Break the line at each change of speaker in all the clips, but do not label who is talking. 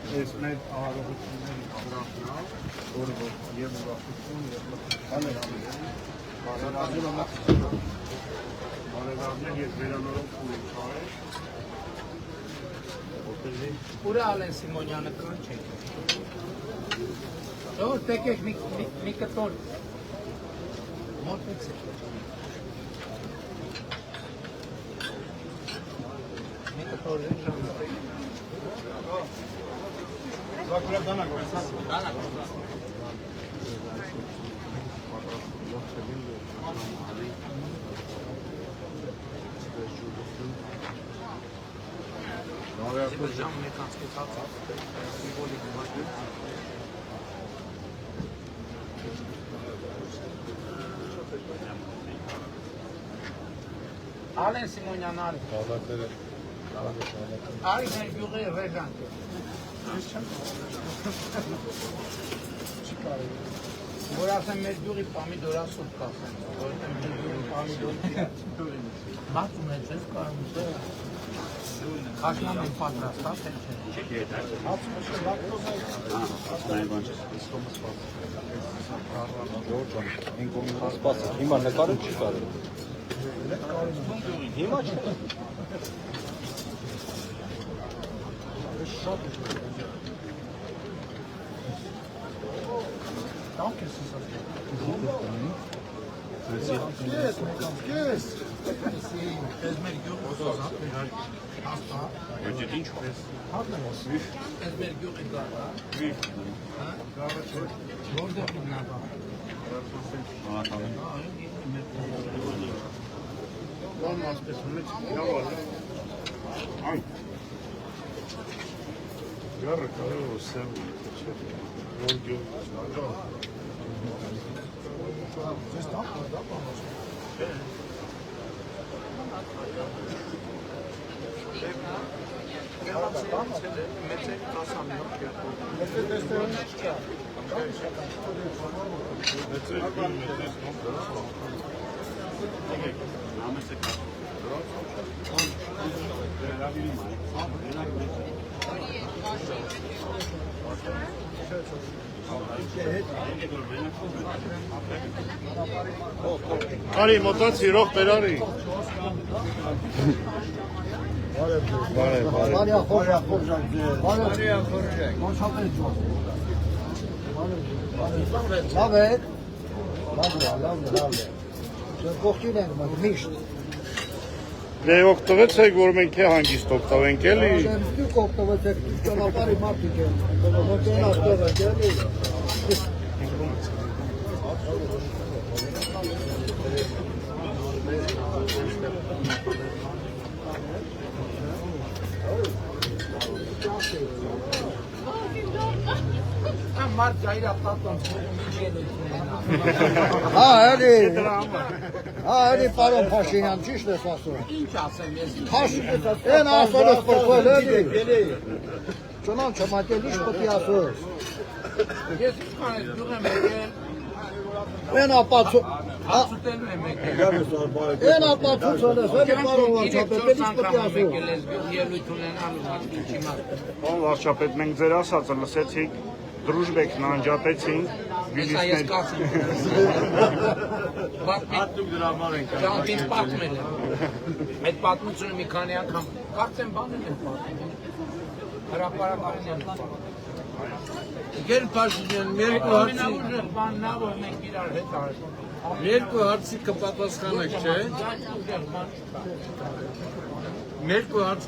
Ես մեր ահարողությունների գրախնալ, որը և ուրախություն և բարերարներ և վերանորոք ունի չարեր
Ուրը Ալեն Սիմոնյանը կան չեք Որ տեկեք մի կտոր մոտվեց մի կտոր ժամանակ
Զակուրը դանակ
Ալեն Սիմոնյան արի Արի մեր գյուղի ռեժանք Որ ասեմ մեր գյուղի պամիդորա սուպ կասեմ Որ մեր գյուղի պամիդորի բացում է չես կարում Քաշնամ են պատրաստա թե չէ
Հիմա նկարը չի կարել Հիմա չի
Շատ Danke,
Կես
Ես մեր գյուղի զոզատ
Եթե ինչ ես
Ես մեր գյուղի գարը Որդեղ նավա
Ման ասպես մեծ իրավալ Այն Գարը կարող է սեմ Որ գյուղ
Ձեզ տապը, դա պանոս Մեծ է 10 ամյակ Մեծ է տեստերն չկա
Մեծ է Նամես է կա Արի մոտած իրող բերարի
Մարիա խորժակ Մարիա խորժակ Լավ է Լավ է Կողքին ենք միշտ
Դե օգտվեցեք, որ մենք է հանգիստ օգտվենք էլի
Դուք օգտվեցեք ճանապարհի մարդիկ են Ոնտեն աստեղ եք էլի
Մարդ գայրա պատոն
էլի պարոն Փաշինյան, ճիշտ ես ասում
Ինչ ասեմ ես
Են ասել ես պրկվել էլի Ճոնան չմատել ինչ պտի ասում
Ես ինչքան ես գյուղ եմ եկել
Են ապացու
Հացուտելու եմ եկել
Են ապացուցել ես էլի պարոն վարչապետ ինչ պտի ասում
Ելույթ ունենալու ինչի մարդ
Պարոն վարչապետ, մենք ձեր ասածը լսեցինք Դրուժբեկն անջատեցին
Հեսա ես կացին Պատմիկ դրամար ենք Ճանտին պատմել եմ Այդ պատմությունը մի քանի անգամ Կարծեմ բանել եմ պատմել Հրապարակարին եմ պատմել Գեր Փաշինյան, երկու հարցի կպատասխանեք, չէ? Երկու հարց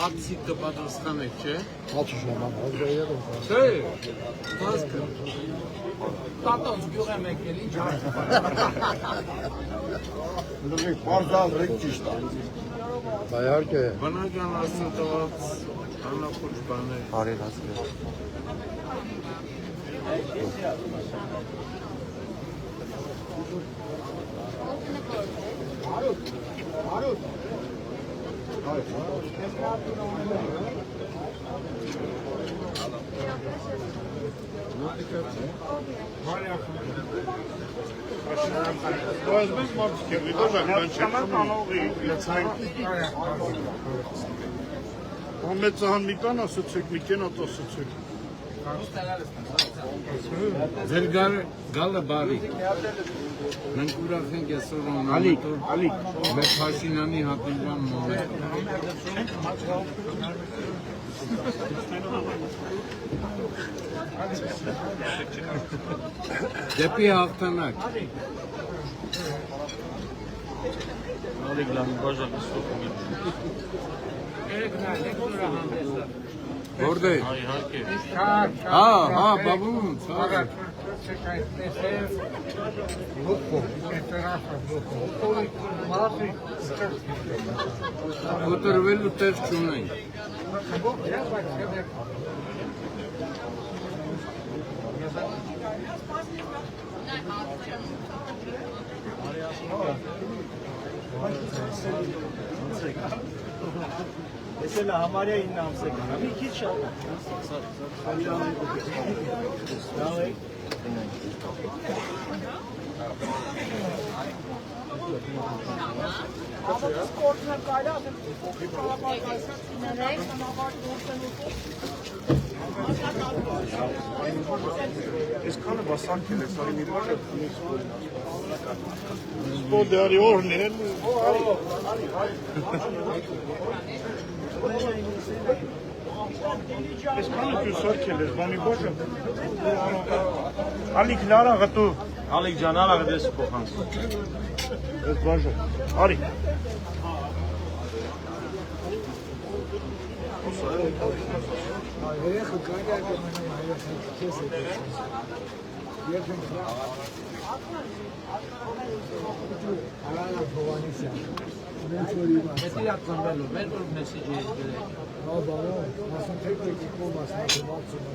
Հացի կպատասխանեք, չէ։
Հաց շաման, հազարը։
Չէ։ Հասկը։ Տատոց գյուղ եմ եկել, ինչ հարց։
Լուգի բարձալ ռեք ճիշտ է։
Բայարկե։
Բնական աստծոց անախորժ բաներ։
Բարի հասկե։
Возьмешь мальчики, вы тоже Он մեծահան մի տան ասացեք, մի կենատ ասացեք։
Ձեր գալը բարի։ Մենք ուրախ ենք այսօր
Ալիկ,
մեր Փաշինյանի հատիվան մոմենտ։ Դեպի հաղթանակ։
Ալիկ լավ բաժան ստոպում եմ։
Որտե՞ղ։
Իհարկե։
Հա, բաբուն, ցավը։ Կոտրվելու տեղ չունենք։
Ես էլ համարյա 9 ամսեկ եմ, մի քիչ շատ։ Լավ է։ Սպորտն կարա, փոքրիկ
Այսքանը բասանքել է, սարի մի բաժը։ Սպոդարի օրներ։ Այսքանը կյուսարկել ես, բանի բաժը։ Ալիկ լարա գտու։
Ալիկ ջան, արագ դես փոխանց։
Այս բաժը։ Արի։
Երեխը կարյա կմենան երեխը քեզ է երկն Արարա Հովանեսյան
Մեծի հատ ծնվելու, մեր որ մեսիջի ես գրել։
Հա բարո, ասում թեք կոմ ասնատու բացում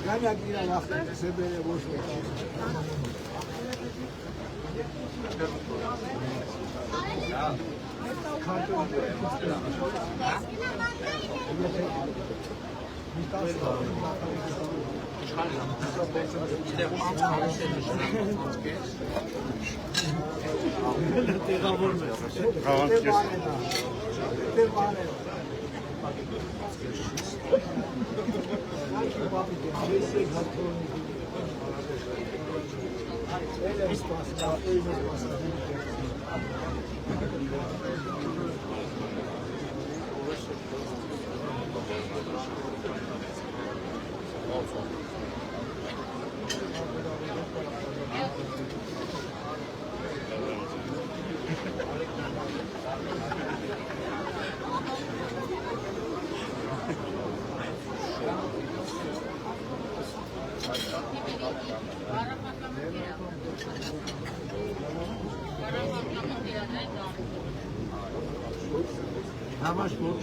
Գանյակ իրան ախտեն, սեբեր է ոչ մեկ։
How much more?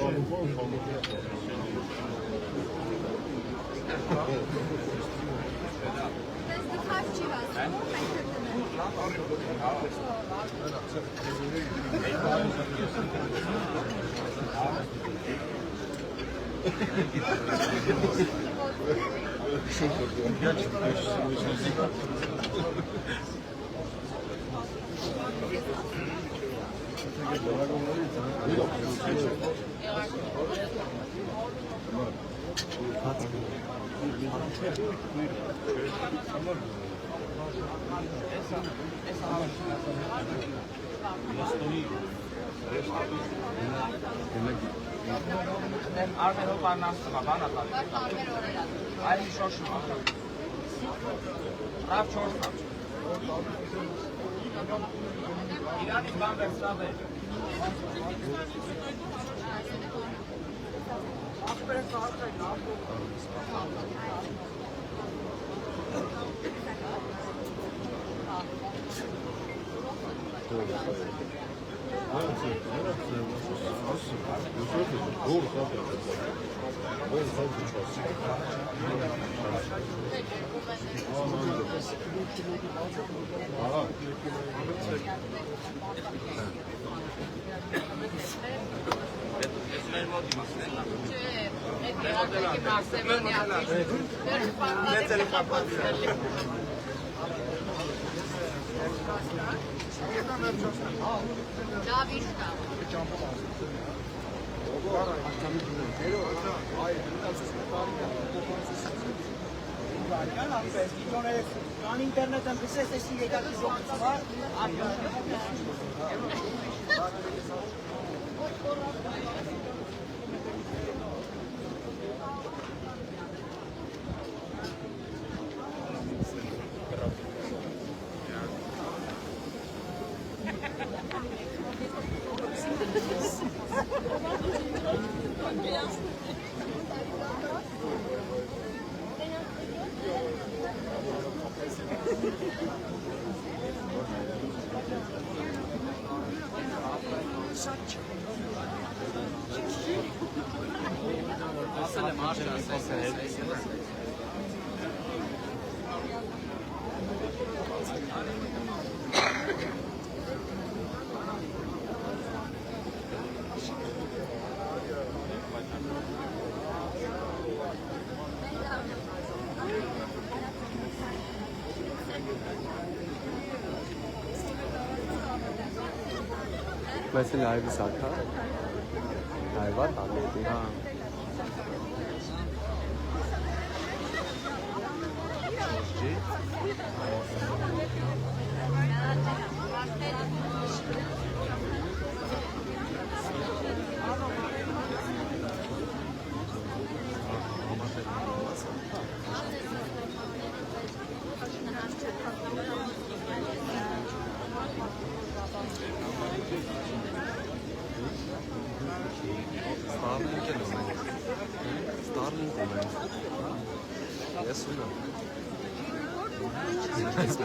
Արմենով պարնաստում է, բանա այլ շոշում է։ Ռավ 4 է։ Իրանից բան վերցավ է։
Կան ինտերնետ եմ պսես էսի եկակի ժողծվար,
Mesela live saka. Live var tabii ki. Ha. Starlink Yes or no? Yes,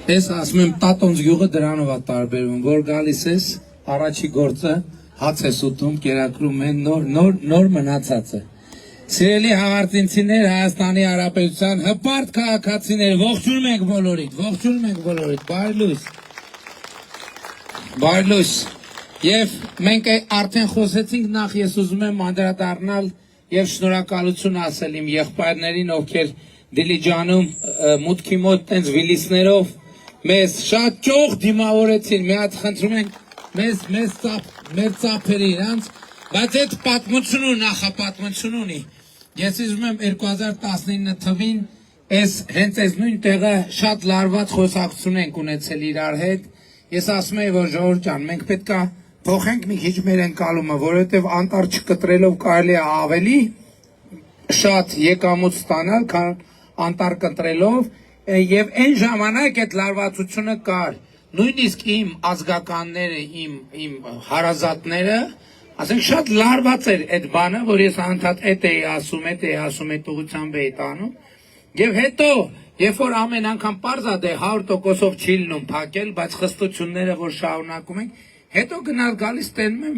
Ես ասում եմ տատոնց գյուղը դրանով է տարբերվում, որ գալիս ես, առաջի գործը հաց ես ուտում, կերակրում են նոր մնացածը։ Սիրելի հաղարծինցիներ, Հայաստանի Հանրապետության հպարտ քաղաքացիներ, ողջունում ենք բոլորիդ, բարի լույս։ Եվ մենք արդեն խոսեցինք, նախ ես ուզում եմ անդրադառնալ եւ շնորհակալություն ասել իմ եղբայրներին, ովքեր Դիլիջանում մուտքի մոտ տենց վիլիսներով մեզ շատ ճոխ դիմավորեցին, մի հատ խնդրում ենք մեր ծափերի իրանց, բայց այդ պատմություն ու նախապատմություն ունի։ Ես ուզում եմ 2019 թվին հենց այս նույն տեղը շատ լարված խոսակցություն ենք ունեցել իրար հետ։ Ես ասում եմ, որ ժողովուրդ ջան, մենք պետք է փոխենք մի քիչ մեր ընկալումը, որովհետև անտառ չկտրելով կարելի է ավելի շատ եկամուտ ստանալ, քան անտառ կտրելով, եւ այն ժամանակ այդ լարվածությունը կար։ Նույնիսկ իմ ազգականները, իմ հարազատները, ասենք շատ լարված էր այդ բանը, որ ես անդադ այդ էի ասում, այդ ուղղությամբ էի տանում։ Եվ հետո, երբ որ ամեն անգամ պարզ է 100%-ով չի լինում փակել, բայց խստությունները որ շարունակում ենք, հետո գնալ գալիս տենում եմ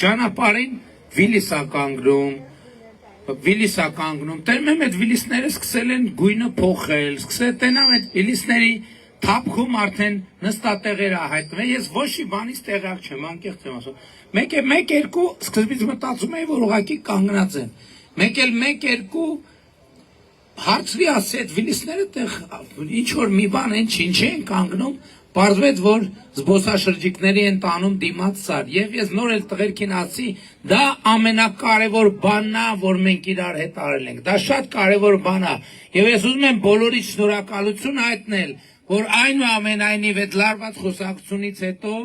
ճանապարհին վիլիսա կանգնում, տենում եմ այդ վիլիսները սկսել են գույնը փոխել, սկսել տենամ այդ վիլիսների թափքում արդեն նստատեղերը հայտնվել, ես ոչ մի բանից տեղյակ չեմ, անկեղծ եմ ասում։ Մեկ-երկու սկզբից մտածում էի, որ ուղղակի կանգնած են։ Մեկ-երկու հարցրի ասի այդ վիլիսները տեղ ինչ որ մի բան են, ինչ են կանգնում, պարզվեց, որ զբոսաշրջիկների են տանում դիմաց սար։ Եվ ես նոր էլ տղերքին ասի, դա ամենակարևոր բանն է, որ մենք իրար հետ արել ենք։ Դա շատ կարևոր բան է։ Եվ ես ուզում եմ բոլորից շնորհակալություն հայտնել, որ այնուամենայնիվ այդ լարված խոսակցությունից հետո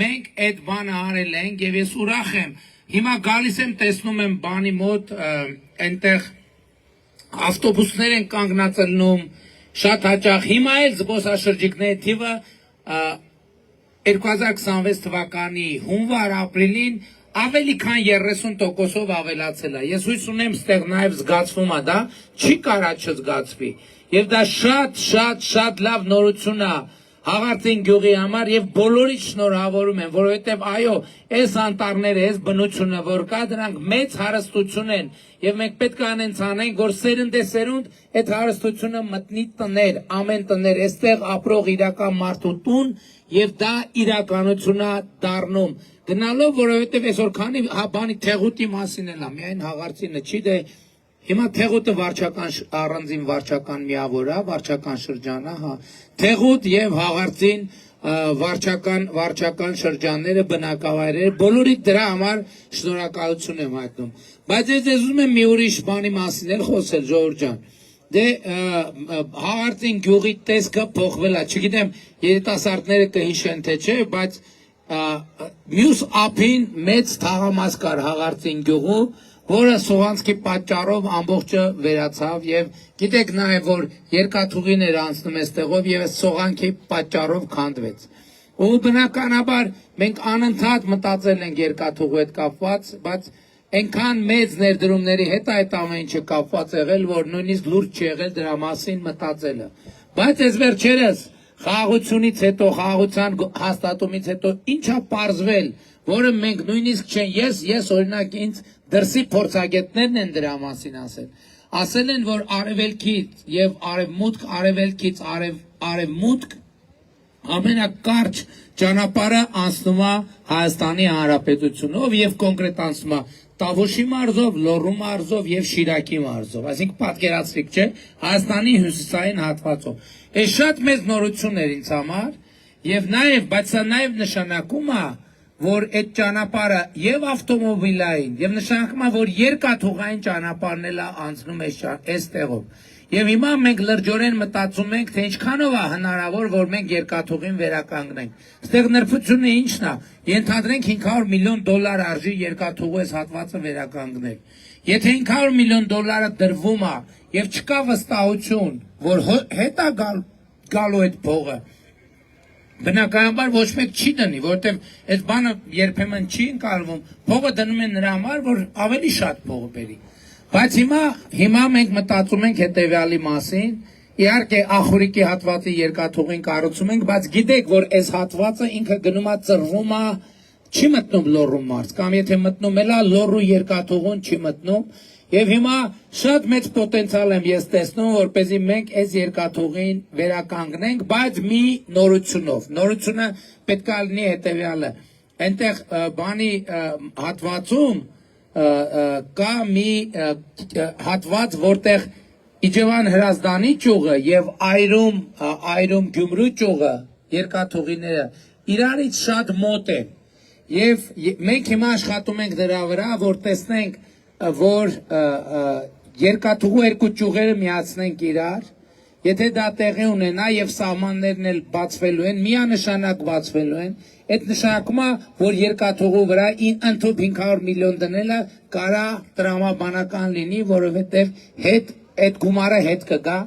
մենք այդ բանը արել ենք եւ ես ուրախ եմ։ Հիմա գալիս եմ, տեսնում եմ բանի մոտ այնտեղ ավտոբուսներ են կանգնացնում շատ հաճախ։ Հիմա էլ զբոսաշրջիկների թիվը 2026 թվականի հունվար-ապրիլին ավելի քան 30%-ով ավելացել է։ Ես հույս ունեմ, ստեղ նաև զգացվում է դա, չի կարա չզգացվի։ Եվ դա շատ լավ նորություն է Հաղարծին գյուղի համար եւ բոլորից շնորհավորում եմ, որովհետեւ այո, այս անտառները, այս բնությունը, որ կա, դրանք մեծ հարստություն են եւ մենք պետք է անենք, որ սերնդեսերունդ այդ հարստությունը մտնի տներ, ամեն տներ, այստեղ ապրող իրական մարդու տուն եւ դա իրականություն է դառնում։ Գնալով, որովհետեւ այսօր քանի բանի Թեղուտի մասին էլ է, միայն Հաղարծինը չի, դե հիմա Թեղուտը առանձին վարչական միավոր է, վարչական շրջան է, հա։ Թեղուտ եւ Հաղարծին վարչական շրջանները, բնակավայրերը, բոլորի դրա համար շնորհակալություն եմ հայտնում։ Բայց ես ուզում եմ մի ուրիշ բանի մասին էլ խոսել, ժողովուրդ ջան։ Դե Հաղարծին գյուղի տեսքը փոխվել է, չգիտեմ, երիտասարդները կհիշեն թե չէ, բայց մյուս ափին մեծ թաղամաս կար Հաղարծին գյուղու, որը Սողանցքի պատճառով ամբողջը վերացավ եւ գիտեք նաեւ որ երկաթուղին էր անցնում այստեղով եւ Սողանքի պատճառով քանդվեց։ Ու բնականաբար մենք անընդհատ մտածել ենք երկաթուղու հետ կապված, բայց այնքան մեծ ներդրումների հետ այդ ամեն ինչը կապված եղել, որ նույնիսկ լուրջ չի եղել դրա մասին մտածելը։ Բայց այս վերջերս խաղաղությունից հետո, խաղաղության հաստատումից հետո ինչա պարզվել, որը մենք նույնիսկ չեն, ես օրինակ ինձ դրսի փորձագետներն են դրա մասին ասել են, որ արևելքից եւ արևմուտք, արևելքից արևմուտք ամենակարճ ճանապարհը անցնում է Հայաստանի Հանրապետությունով եւ կոնկրետ անցնում է Տավուշի մարզով, Լոռու մարզով եւ Շիրակի մարզով, այսինքն պատկերացրիք, չէ, Հայաստանի հյուսիսային հատվածով։ Այս շատ մեծ նորություն էր ինձ համար եւ նաեւ, բայց սա նաեւ նշանակում է, որ այդ ճանապարհը եւ ավտոմոբիլային եւ նշանակում է, որ երկաթուղային ճանապարհն էլ անցնում է այս տեղով։ Եվ հիմա մենք լրջորեն մտածում ենք, թե ինչքանով է հնարավոր, որ մենք երկաթուղին վերականգնենք։ Այստեղ նրբությունը ինչն է։ Ենթադրենք $500 միլիոն արժի երկաթուղու այս հատվածը վերականգնել։ Եթե $500 միլիոն դրվում է եւ չկա վստահություն, որ հետ է գալու այդ փողը, բնականաբար ոչ մեկ չի դնի, որովհետև այդ բանը երբեմն չի ընկալվում, փողը դնում են նրա համար, որ ավելի շատ փող բերի։ Բայց հիմա մենք մտածում ենք հետևյալի մասին, իհարկե ախորիկի հատվածի երկաթուղին կառուցում ենք, բայց գիտեք, որ այս հատվածը ինքը գնում է ծրվում է, չի մտնում լոռու մարզ, կամ եթե մտնում էլա լոռու երկաթուղուն չի մտնում, եւ հիմա շատ մեծ պոտենցիալ եմ ես տեսնում, որպեսզի մենք այս երկաթուղին վերականգնենք, բայց մի նորությունով։ Նորությունը պետք է լինի հետեւյալը։ Այնտեղ բանի հատվածում կա մի հատված, որտեղ Իջևան Հրազդանի ճյուղը եւ Այրում Գյումրու ճյուղը երկաթուղիները իրարից շատ մոտ են եւ մենք հիմա աշխատում ենք դրա վրա, որ տեսնենք, որ երկաթուղու երկու ճյուղերը միացնենք իրար, եթե դա տեղի ունենա եւ սահմաններն էլ բացվելու են, միանշանակ բացվելու են, այդ նշանակում է, որ երկաթուղու վրա ընդհանուր 500 միլիոն դնելը կարա տրամաբանական լինի, որովհետեւ հետ այդ գումարը հետ կգա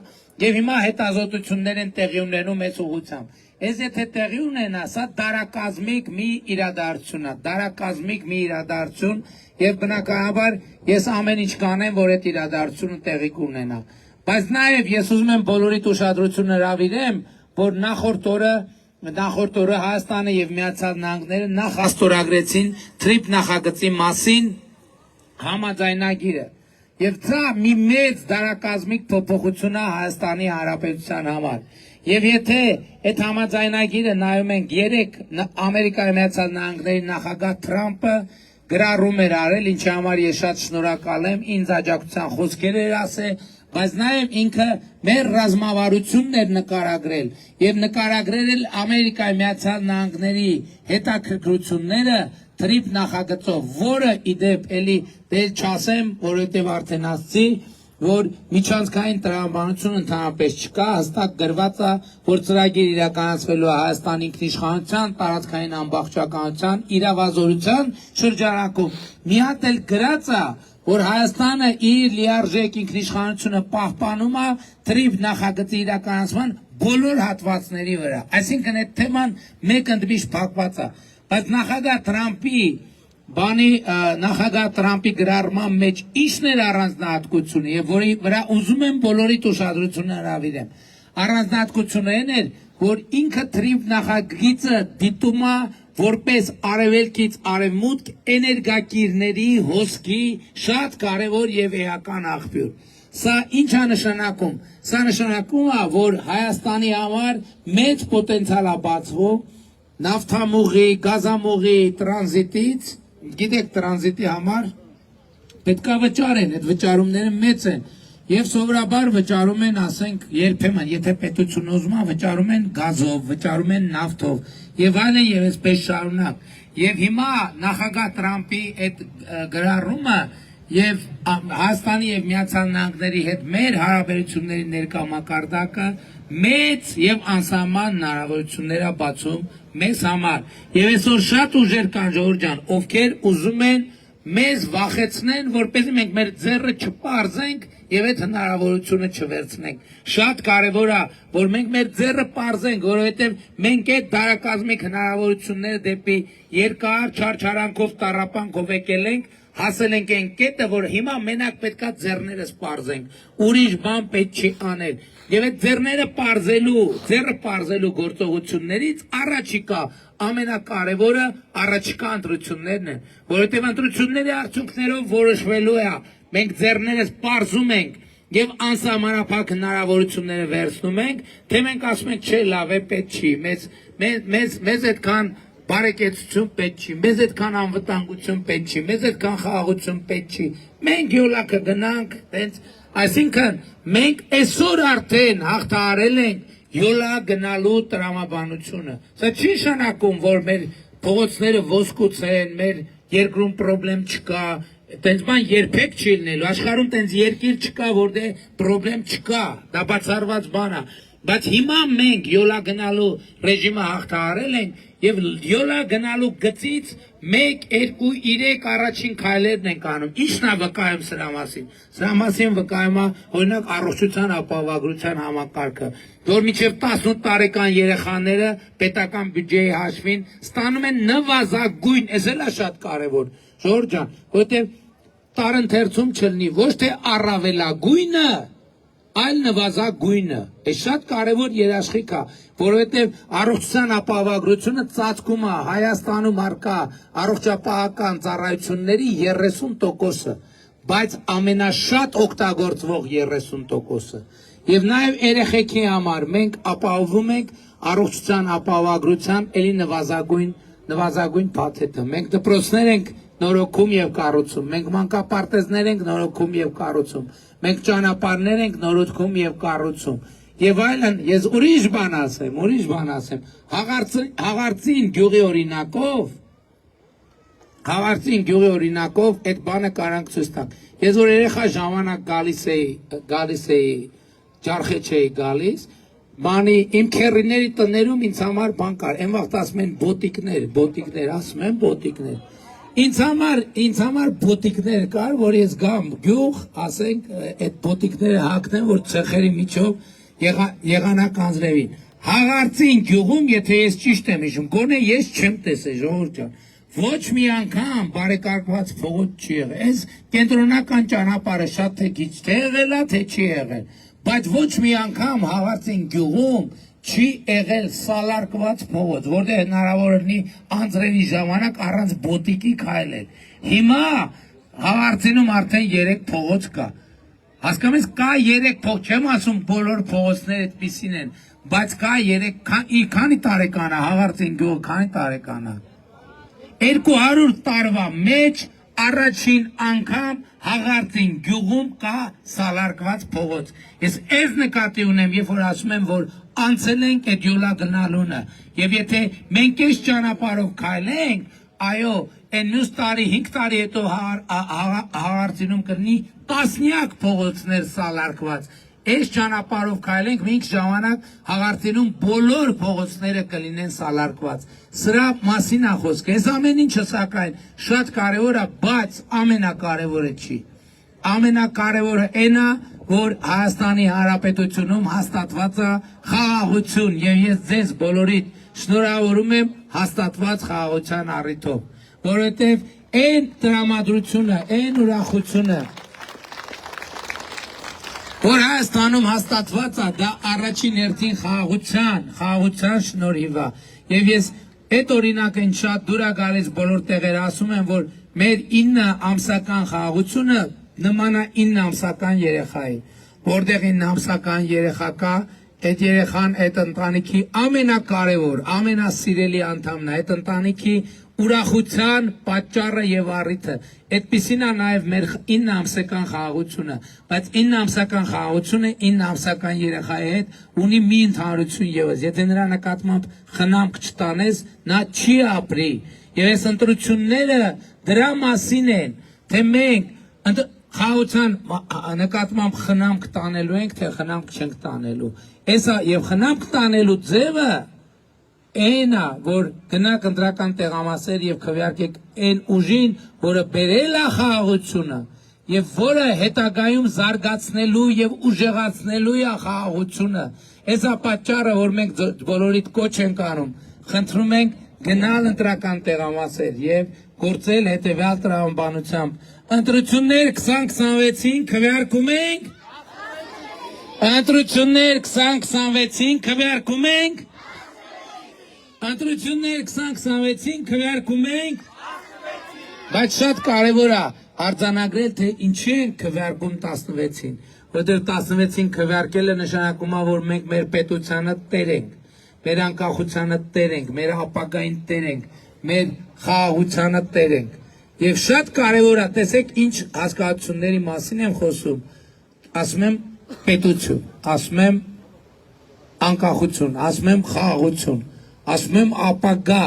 եւ հիմա հետազոտություններ են տեղի ունենում այս ուղղությամբ։ Այս եթե տեղի ունենա, սա դարակազմիկ մի իրադարձություն է, դարակազմիկ մի իրադարձություն եւ բնականաբար ես ամեն ինչ կանեմ, որ այդ իրադարձությունը տեղի կունենա։ Բայց նաեւ ես ուզում եմ բոլորիդ ուշադրությունը հրավիրեմ, որ նախորդ օրը Հայաստանը եւ Միացյալ Նահանգները նախաստորագրեցին TRIP նախագծի մասին համաձայնագիրը։ Եվ դա մի մեծ դարակազմիկ փոփոխություն է Հայաստանի Հանրապետության համար։ Եվ եթե այդ համաձայնագիրը նայում ենք երեք Ամերիկայի Միացյալ Նահանգների նախագահ Թրամփը գրառում էր արել, ինչի համար ես շատ շնորհակալ եմ, ինձ աջակցության խոսքեր էր ասել, բայց նաև ինքը մեր ռազմավարությունն էր նկարագրել եւ նկարագրել Ամերիկայի Միացյալ Նահանգների հետաքրքրությունները TRIP նախագծով, որը իդեպ էլի դեր չասեմ, որովհետև արդեն ասացի, որ միջանցքային տրամաբանություն ընդհանրապես չկա, հստակ գրված է, որ ծրագիր իրականացվելու է Հայաստանի ինքնիշխանության, տարածքային ամբողջականության, իրավազորության շրջանակում։ Մի հատ էլ գրած է, որ Հայաստանը իր լիարժեք ինքնիշխանությունը պահպանում է TRIP նախագծի իրականացման բոլոր հատվածների վրա։ Այսինքն այդ թեման մեկ ընդմիշտ փակված է։ Բայց նախագահ Թրամփի գրառման մեջ ի՞նչն էր առանձնահատկությունը եւ որի վրա ուզում եմ բոլորիդ ուշադրությունը հրավիրեմ։ Առանձնահատկությունը այն էր, որ ինքը TRIP նախագիծը դիտում է որպես արևելքից արևմուտք էներգակիրների հոսքի շատ կարևոր եւ էական աղբյուր։ Սա ինչ է նշանակում։ Սա նշանակում է, որ Հայաստանի համար մեծ պոտենցիալ է բացվում նավթամուղի, գազամուղի տրանզիտից, գիտեք տրանզիտի համար պետքա վճարեն, այդ վճարումները մեծ են եւ սովորաբար վճարում են, ասենք, երբեմն, եթե պետությունը ուզում է, վճարում են գազով, վճարում են նավթով եւ այլն եւ այսպես շարունակ։ Եվ հիմա նախագահ Թրամփի այդ գրառումը եւ Հայաստանի եւ Միացյալ Նահանգների հետ մեր հարաբերությունների ներկա մակարդակը մեծ եւ անսահման հնարավորություններ է բացում մեզ համար։ Եվ այսօր շատ ուժեր կան, Ժողովուրդ ջան, ովքեր ուզում են մեզ վախեցնեն, որպեսզի մենք մեր ձեռը չպարզենք եւ այդ հնարավորությունը չվերցնենք։ Շատ կարեւոր է, որ մենք մեր ձեռը պարզենք, որովհետեւ մենք այդ դարակազմիկ հնարավորությունները դեպի երկար չարչարանքով տառապանքով եկել ենք, հասել ենք այն կետը, որ հիմա մենակ պետքա ձեռներս պարզենք, ուրիշ բան պետք չի անել։ Եվ այդ ձեռները պարզելու գործողություններից առաջիկա ամենակարևորը առաջիկա ընտրություններն են, որովհետև ընտրությունների արդյունքներով որոշվելու է, մենք ձեռներս պարզում ենք եւ անսահմանափակ հնարավորությունները վերցնում ենք, թե մենք ասում ենք չէ, լավ է, պետք չի, մեզ այդքան բարեկեցություն պետք չի, մեզ այդքան անվտանգություն պետք չի, մեզ այդքան խաղաղություն պետք չի, մենք յոլա կգնանք, այսինքն մենք այսօր արդեն հաղթահարել ենք յոլա գնալու տրամաբանությունը։ Սա չի նշանակում, որ մեր փողոցները ոսկուց են, մեր երկրում խնդրեմ չկա, տենց բան երբեք չի լինելու, աշխարհում տենց երկիր չկա, որտեղ խնդրեմ չկա, դա բացառված բան է։ Բայց հիմա մենք յոլա գնալու ռեժիմը հաղթահարել ենք եւ յոլա գնալու գծից 1, 2, 3 առաջին քայլերն ենք անում։ Ինչն է վկայում սրա մասին։ Սրա մասին վկայում է օրինակ առողջության ապահովագրության համակարգը, որ մինչև 18 տարեկան երեխաները պետական բյուջեի հաշվին ստանում են նվազագույն, այս էլ է շատ կարևոր, Ժողովուրդ ջան, որովհետեւ տարընթերցում չլինի ոչ թե առավելագույնը, այլ նվազագույնը։ Այս շատ կարևոր երաշխիք է, որովհետև առողջության ապահովագրությունը ծածկում է Հայաստանում առկա առողջապահական ծառայությունների 30%-ը, բայց ամենաշատ օգտագործվող 30%-ը։ Եվ նաև երեխեքի համար մենք ապահովում ենք առողջության ապահովագրության էլի նվազագույն փաթեթը։ Մենք դպրոցներ ենք նորոգում եւ կառուցում, մենք մանկապարտեզներ ենք նորոգում եւ կառուցում, մենք ճանապարհներ ենք նորոգում եւ կառուցում։ Եվ այլն, ես ուրիշ բան ասեմ, Հաղարծին գյուղի օրինակով այդ բանը կարանք ցույց տանք։ Ես որ երեխա ժամանակ գալիս էի ջարխեչ էի գալիս, բանի իմ քերիների տներում ինձ համար բան կար, այն վաղտ ասում են բոտիկներ, ասում են բոտիկներ։ Ինձ համար բոտիկներ կար, որ ես գամ գյուղ, ասենք, այդ բոտիկները հագնեմ, որ ցեխերի միջով եղանակ անձրևին։ Հաղարծին գյուղում, եթե ես ճիշտ եմ հիշում, գոնե ես չեմ տեսել, ժողովուրդ ջան, ոչ մի անգամ բարեկարգված փողոց չի եղել։ Այս կենտրոնական ճանապարհը շատ թե քիչ թե եղել է, թե չի եղել, բայց ոչ մի անգամ Հաղարծին գյուղում չի եղել սալարկված փողոց, որտեղ հնարավոր լինի անձրևի ժամանակ առանց բոտիկի քայլել։ Հիմա Հաղարծինում արդեն 3 փողոց կա։ Հասկանում ես, կա 3 փողոց, չեմ ասում բոլոր փողոցները այդպիսին են, բայց կա 3, քանի տարեկան է Հաղարծին գյուղը, քանի տարեկան է։ 200 տարվա մեջ առաջին անգամ Հաղարծին գյուղում կա սալարկված փողոց։ Ես այս նկատի ունեմ, երբ որ ասում եմ, որ անցել ենք այդ յոլա գնալունը, եւ եթե մենք այս ճանապարհով քայլենք, այո, այն մյուս տարի 5 տարի հետո Հաղարծինում կլինի տասնյակ փողոցներ սալարկված։ Այս ճանապարհով քայլենք, մենք ժամանակ Հաղարծինում բոլոր փողոցները կլինեն սալարկված։ Սրա մասին է խոսքը։ Այս ամեն ինչը սակայն շատ կարևոր է, բայց ամենակարևորը չի։ Ամենակարևորը այն է, որ Հայաստանի Հանրապետությունում հաստատված է խաղաղություն, եւ ես ձեզ բոլորիդ շնորհավորում եմ հաստատված խաղաղության առիթով, որովհետեւ այն տրամադրությունը, այն ուրախությունը, որ Հայաստանում հաստատված է, դա առաջին հերթին խաղաղության շնորհիվ է։ Եվ ես այդ օրինակը շատ դուր է գալիս բոլոր տեղերը, ասում են, որ մեր 9 ամսական խաղաղությունը նման է 9 ամսական երեխայի, որտեղ 9 ամսական երեխա կա, այդ երեխան այդ ընտանիքի ամենակարևոր, ամենասիրելի անդամն է, այդ ընտանիքի ուրախության պատճառը եւ առիթը։ Այդպիսին է նաեւ մեր 9 ամսական խաղաղությունը, բայց 9 ամսական խաղաղությունը 9 ամսական երեխայի հետ ունի մի ընդհանրություն եւս, եթե նրա նկատմամբ խնամք չտանես, նա չի ապրի։ Եվ այս ընտրությունները դրա մասին են, թե մենք խաղաղության նկատմամբ խնամք տանելու ենք, թե խնամք չենք տանելու։ Էսա եւ խնամք տանելու ձևը այն է, որ գնաք ընտրական տեղամասեր եւ քվեարկեք այն ուժին, որը բերել է խաղաղությունը եւ որը հետագայում զարգացնելու եւ ուժեղացնելու է խաղաղությունը։ Էսա պատճառը, որ մենք բոլորիդ կոչ ենք անում, խնդրում ենք գնալ ընտրական տեղամասեր եւ գործել հետեւյալ տրամաբանությամբ։ Ընտրություններ 2026-ին քվեարկում ենք։ Ընտրություններ 2026-ին քվեարկում ենք։ Ընտրություններ 2026-ին քվեարկում ենք։ Բայց շատ կարևոր է արձանագրել, թե ինչի են քվեարկում 16-ին, որտեղ 16-ին քվեարկելը նշանակում է, որ մենք մեր պետությանը տեր ենք, մեր անկախությանը տեր ենք, մեր ապագային տեր ենք, մեր խաղաղությանը տեր ենք։ Եվ շատ կարևոր է, տեսեք ինչ հասկացությունների մասին եմ խոսում, ասում եմ պետություն, ասում եմ անկախություն, ասում եմ խաղաղություն, ասում եմ ապագա,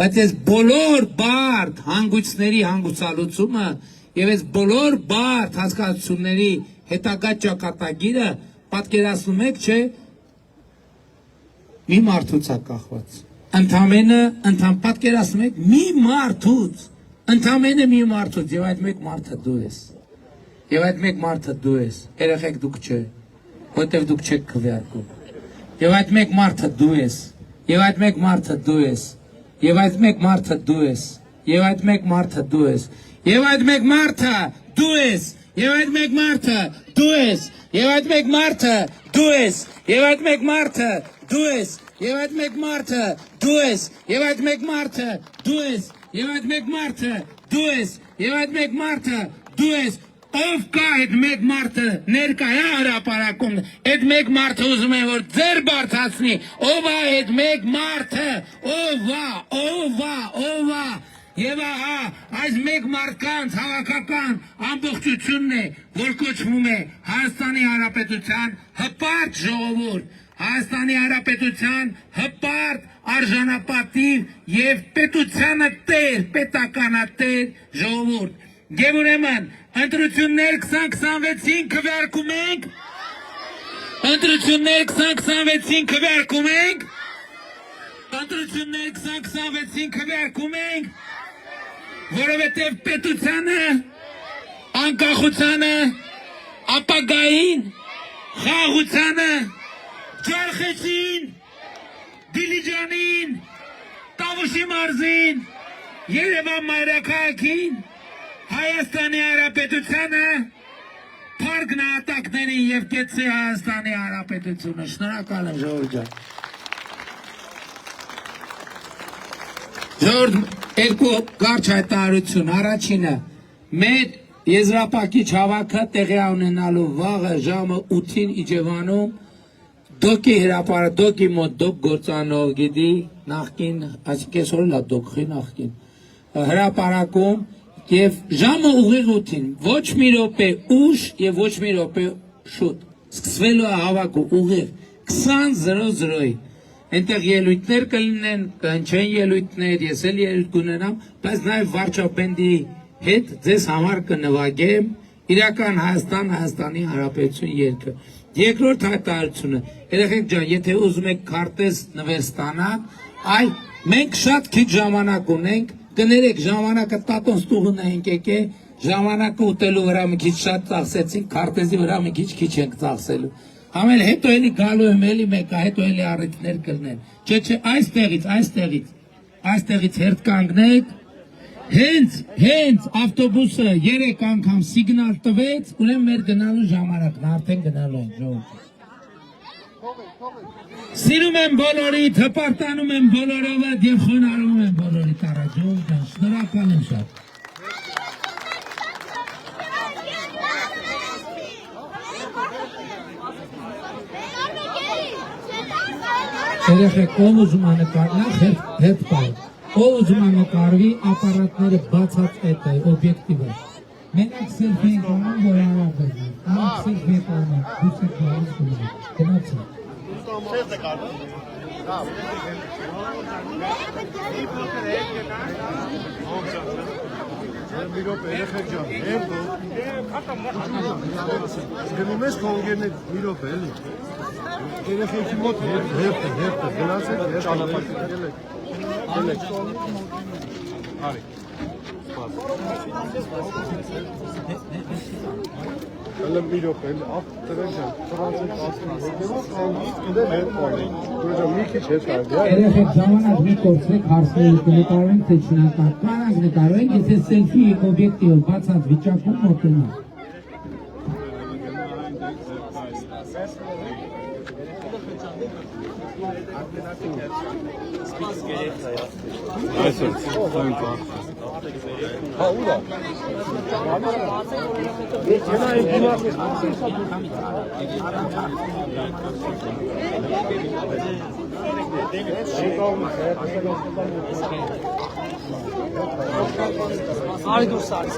բայց այս բոլոր բարդ հանգույցների հանգուցալուծումը եւ այս բոլոր բարդ հասկացությունների հետագա ճակատագիրը պատկերացնում եք, չէ, մի մարդուց է կախված։ Պատկերացնում եք մի մարդուց, ընդամենը մի մարդուց, եւ այդ մեկ մարդը դու ես։ Եվ այդ մեկ մարդը դու ես, երեխեք դուք չէ, որտեվ դուք չեք քվեարկում։ Եվ այդ մեկ մարդը դու ես, եւ այդ մեկ մարդը դու ես, եւ այդ մեկ մարդը դու ես, եւ այդ մեկ մարդը դու ես, եւ այդ մեկ մարդը դու ես, եւ այդ մեկ մարդը դու ես, եւ այդ մեկ մարդը դու ես, եւ այդ մեկ մարդը դու ես, եւ այդ մեկ մարդը դու ես, եւ այդ մեկ մարդը դու ես, եւ այդ մեկ մարդը դու ես, եւ այդ մեկ մարդը դու ես, ով կա այդ մեկ մարդը ներկայ հրապարակում, այդ մեկ մարդը ուզում է որ ձեր բարձրացնի, ով է այդ մեկ մարդը, ով է, եւ ահա այս մեկ մարդկանց հավաքական ամբողջությունն է, որ կոչվում է Հայաստանի Հանրապետության հպարտ ժողովուրդ, Հայաստանի Հանրապետության հպարտ արժանապատիվ եւ պետությանը տեր, պետականատեր ժողովուրդ։ Եվ ուրեմն ընտրություններ 2026-ին քվեարկում ենք, ընտրություններ 2026-ին քվեարկում ենք, ընտրություններ 2026-ին քվեարկում ենք, որովհետև պետությանը, անկախությանը, ապագային, խաղությանը, Ջարխեցին, Դիլիջանին, Տավուշի մարզին, Երևան մայրաքաղաքին, Հայաստանի Հանրապետությանը, Փառք նահատակներին եւ կեցի Հայաստանի Հանրապետությունը։ Շնորհակալ եմ ժողովուրդ ջան։ Ժողովուրդ, երկու կարճ հայտարարություն։ Առաջինը, մեր եզրափակիչ հավաքը տեղի ունենալու վաղը ժամը 8-ին Իջևանում դոկի հրապարակ, դոկի մոտ դոկ գործանող գիտի նախկին, այսինքն այսօր լա դոկի նախկին հրապարակում եւ ժամը ուղիղ 8-ին, ոչ մի րոպե ուշ եւ ոչ մի րոպե շուտ։ Սկսվելու է հավաքը ուղիղ 20:00-ին։ Այնտեղ ելույթներ կլինեն, կհնչեն ելույթներ, ես էլ ելույթ կունենամ, բայց նաեւ վարչապետի հետ ձեզ համար կնվագեմ իրական Հայաստան, Հայաստանի Հանրապետություն երգը։ Երկրորդ հայտարարությունը, երեխեք ջան, եթե ուզում եք քարտեզ նվեր ստանալ, այ մենք շատ քիչ ժամանակ ունենք, կներեք ժամանակը տատոն ստուղն ենք եկել, ժամանակը ուտելու վրա մի քիչ շատ ծախսեցինք, քարտեզի վրա մի քիչ ենք ծախսելու։ Համել հետո էլի գալու եմ էլի մեկը, հետո էլի առիթներ կլինեն։ Չէ, այստեղից հերթ կանգնեք։ Հենց ավտոբուսը 3 անգամ սիգնալ տվեց, ուրեմն մեր գնալու ժամանակն արդեն գնալու ենք ժողովուրդ։ Սիրում եմ բոլորիդ, հպարտանում եմ բոլորովդ եւ խոնարհում եմ բոլորիդ առաջ, ժողովուրդ, շնորհակալ եմ շատ։ Երեխեք, ով ուզում է նկարնալ, հետ պայ։ Ով ուզում է նկարվի, ապարատները բացած էտ է, օբյեկտիվ է։ Մենակ սելֆի ենք անում, որ արավ է։ Մենք սելֆի ենք անում, դուք եք բարից կունում։ Գնացի։ Սելֆ նկարվում։
Մի րոպե, երեխեք ջան, գնում ես կոնգերներ մի րոպե, էլի։ Երեխեքի մոտ հերթը, գնացեք, ելեք։ Արի։ Հələ մի րոպե, ապ տրեն ջան, ֆրանսիա ասում, եկելով կանգից գիտե հետ պայնին։ Դուրը մի քիչ հետ այլ, հա։
Երեխեք ժամանակ մի կորցրեք հարցների կնկարենք, թե չնական։ Կանանք նկարենք, եթե սելֆի օբյեկտիվը բացած վիճակում մոտենա։
Հա, ուրա։
Արի դուրս արի։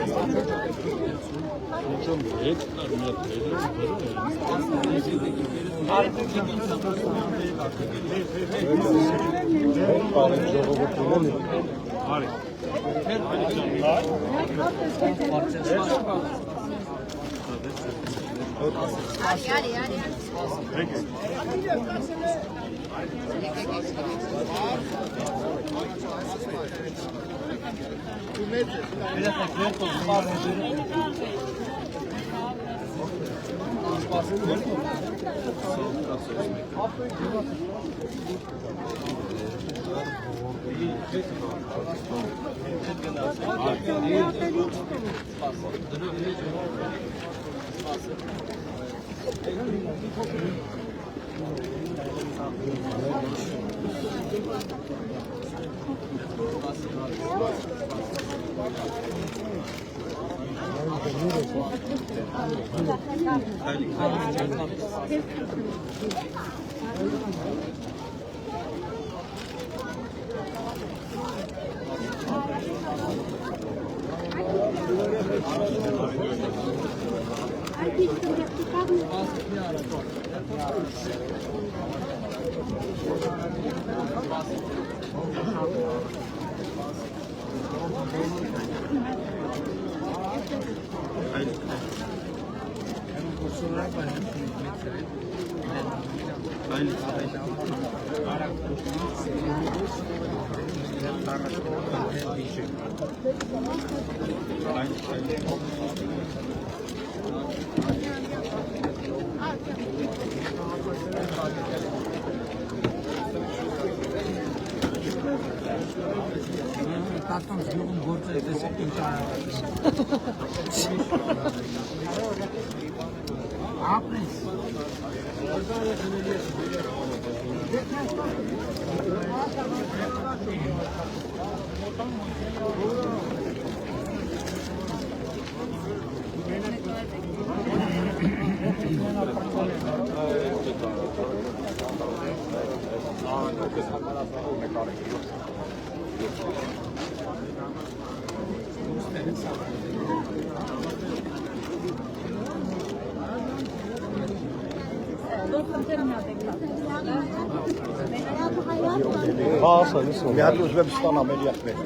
Մի հատ ուզում եմ ստանամ էլի ապրել։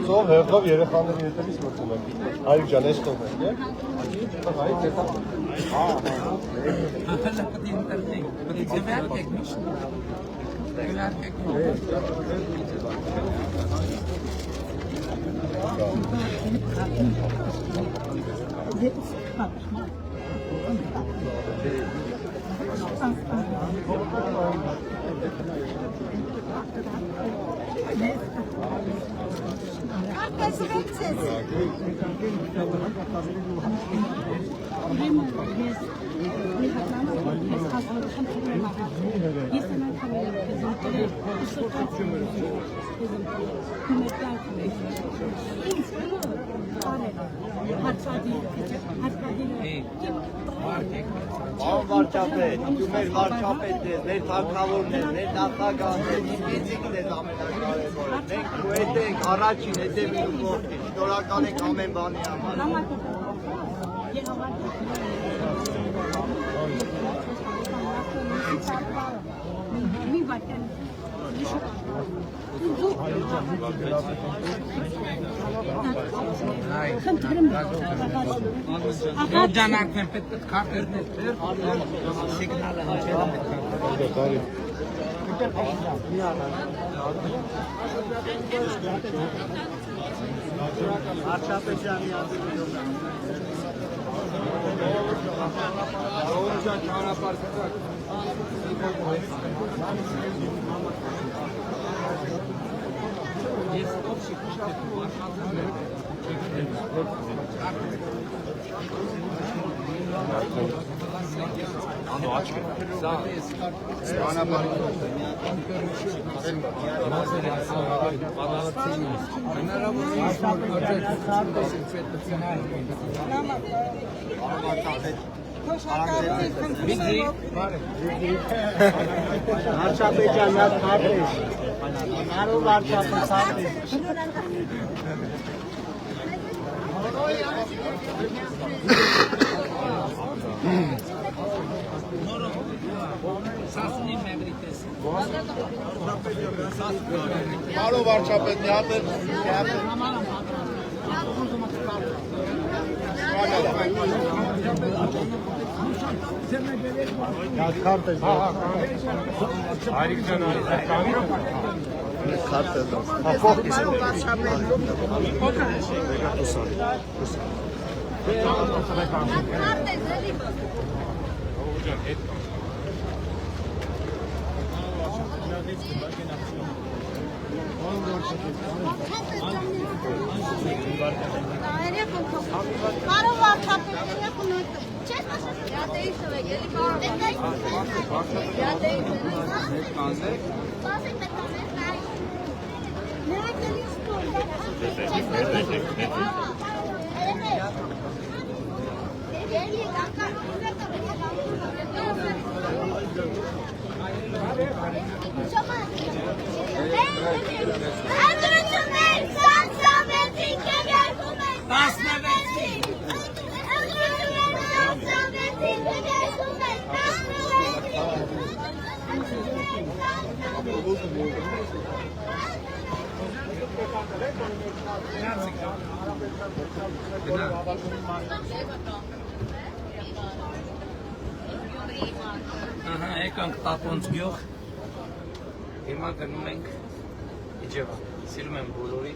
Ծով հերթով երեխաների հետևից մտնում եմ։ Հայր ջան, ես տով եմ, է՞։ Հայր դեպա։
Վարչապետ, դու մեր վարչապետն ես, մեր թագավորն ես, մեր նախագահն ես, ինքնին ես ամենակարևորը։ Մենք ու հետ ենք առաջին, հետևին ու կողքին, շնորհակալ ենք ամեն բանի համար։
Ջանակն պետք է քարտերներ սիգնալը հաճելը
Արշապեջանի ադիվիդոն Արշապեջան նա քարտեզ Մարով արշապեջան Մարով արշապետ մի հատ քարտեզ Արիկ ջան քարտեզ Ախոքիս
Կարող վարչապետները կնոյթը։ Չես մասը։ Յատեիստով եք, էլի կարող եք։ Յատեիստով եք։ Բասեք պետքաներ նայ։ Նրանք էլի
Ահա, եկանք Տապոնց գյուղ, հիմա գնում ենք Իջևան, սիրում եմ բոլորի